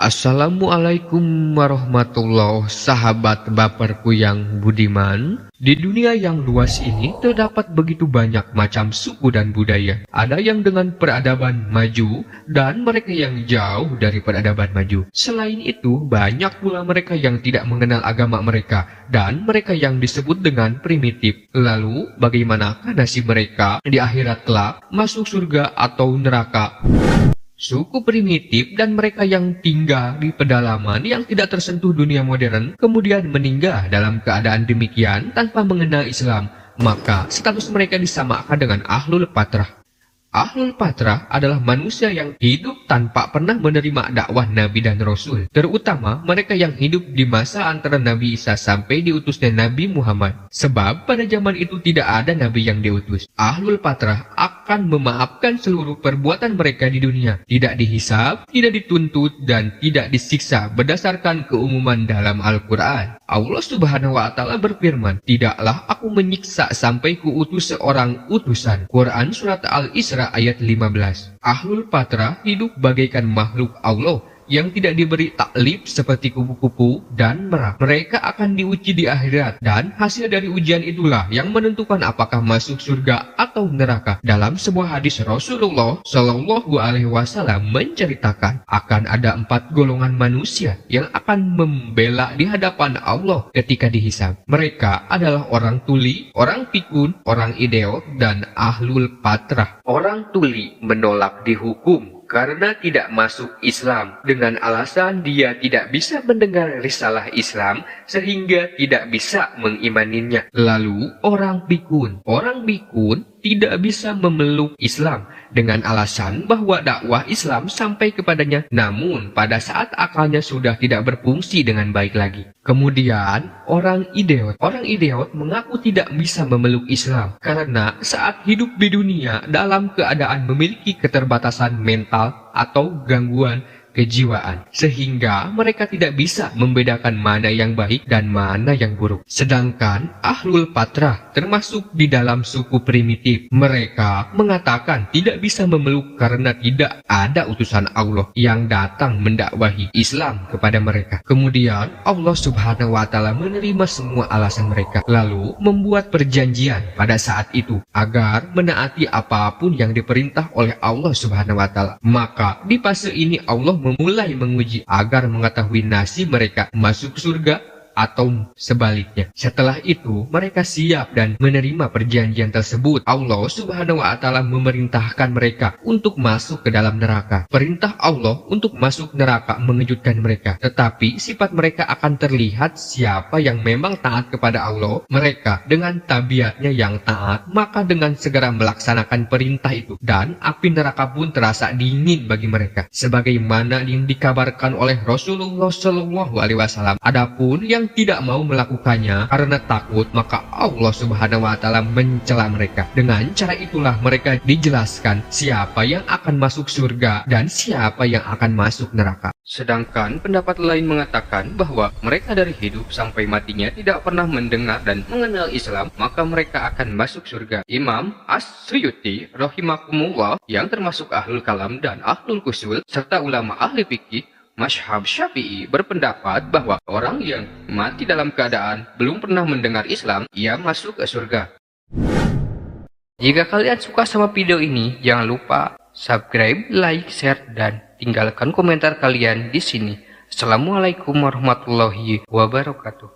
Assalamualaikum warahmatullahi sahabat baperku yang budiman. Di dunia yang luas ini terdapat begitu banyak macam suku dan budaya. Ada yang dengan peradaban maju dan mereka yang jauh dari peradaban maju. Selain itu, banyak pula mereka yang tidak mengenal agama mereka dan mereka yang disebut dengan primitif. Lalu, bagaimanakah nasib mereka di akhirat kelak, masuk surga atau neraka? Suku primitif dan mereka yang tinggal di pedalaman yang tidak tersentuh dunia modern kemudian meninggal dalam keadaan demikian tanpa mengenal Islam, maka status mereka disamakan dengan Ahlul Fatrah. Ahlul Fatrah adalah manusia yang hidup tanpa pernah menerima dakwah Nabi dan Rasul, terutama mereka yang hidup di masa antara Nabi Isa sampai diutusnya Nabi Muhammad. Sebab pada zaman itu tidak ada Nabi yang diutus. Ahlul Fatrah akan memaafkan seluruh perbuatan mereka di dunia, tidak dihisab, tidak dituntut, dan tidak disiksa berdasarkan keumuman dalam Al-Quran. Allah Subhanahu wa Ta'ala berfirman, "Tidaklah aku menyiksa sampai kuutus seorang utusan." Quran Surat Al-Isra ayat 15. Ahlul Fatrah hidup bagaikan makhluk Allah yang tidak diberi taklif seperti kupu-kupu dan merak. Mereka akan diuji di akhirat dan hasil dari ujian itulah yang menentukan apakah masuk surga atau neraka. Dalam sebuah hadis Rasulullah Shallallahu Alaihi Wasallam menceritakan akan ada 4 golongan manusia yang akan membela di hadapan Allah ketika dihisab. Mereka adalah orang tuli, orang pikun, orang idiot, dan Ahlul Fatrah. Orang tuli menolak dihukum karena tidak masuk Islam dengan alasan dia tidak bisa mendengar risalah Islam sehingga tidak bisa mengimaninya. Lalu orang bikun tidak bisa memeluk Islam dengan alasan bahwa dakwah Islam sampai kepadanya, namun pada saat akalnya sudah tidak berfungsi dengan baik lagi. Kemudian orang idiot mengaku tidak bisa memeluk Islam karena saat hidup di dunia dalam keadaan memiliki keterbatasan mental atau gangguan kejiwaan, sehingga mereka tidak bisa membedakan mana yang baik dan mana yang buruk. Sedangkan Ahlul Fatrah termasuk di dalam suku primitif. Mereka mengatakan tidak bisa memeluk karena tidak ada utusan Allah yang datang mendakwahi Islam kepada mereka. Kemudian Allah Subhanahu wa Ta'ala menerima semua alasan mereka, lalu membuat perjanjian pada saat itu agar menaati apapun yang diperintah oleh Allah Subhanahu wa Ta'ala. Maka di fase ini Allah memulai menguji agar mengetahui nasib mereka masuk surga atau sebaliknya. Setelah itu mereka siap dan menerima perjanjian tersebut. Allah Subhanahu wa Ta'ala memerintahkan mereka untuk masuk ke dalam neraka. Perintah Allah untuk masuk neraka mengejutkan mereka, tetapi sifat mereka akan terlihat siapa yang memang taat kepada Allah. Mereka dengan tabiatnya yang taat, maka dengan segera melaksanakan perintah itu, dan api neraka pun terasa dingin bagi mereka, sebagaimana yang dikabarkan oleh Rasulullah Shallallahu Alaihi Wasallam. Adapun yang tidak mau melakukannya karena takut, maka Allah Subhanahu wa Ta'ala mencela mereka. Dengan cara itulah mereka dijelaskan siapa yang akan masuk surga dan siapa yang akan masuk neraka. Sedangkan pendapat lain mengatakan bahwa mereka dari hidup sampai matinya tidak pernah mendengar dan mengenal Islam, maka mereka akan masuk surga. Imam As-Suyuti rahimakumullah yang termasuk Ahlul Kalam dan Ahlul Usul serta ulama ahli fikih Mazhab Syafi'i berpendapat bahwa orang yang mati dalam keadaan belum pernah mendengar Islam, ia masuk ke surga. Jika kalian suka sama video ini, jangan lupa subscribe, like, share, dan tinggalkan komentar kalian di sini. Assalamualaikum warahmatullahi wabarakatuh.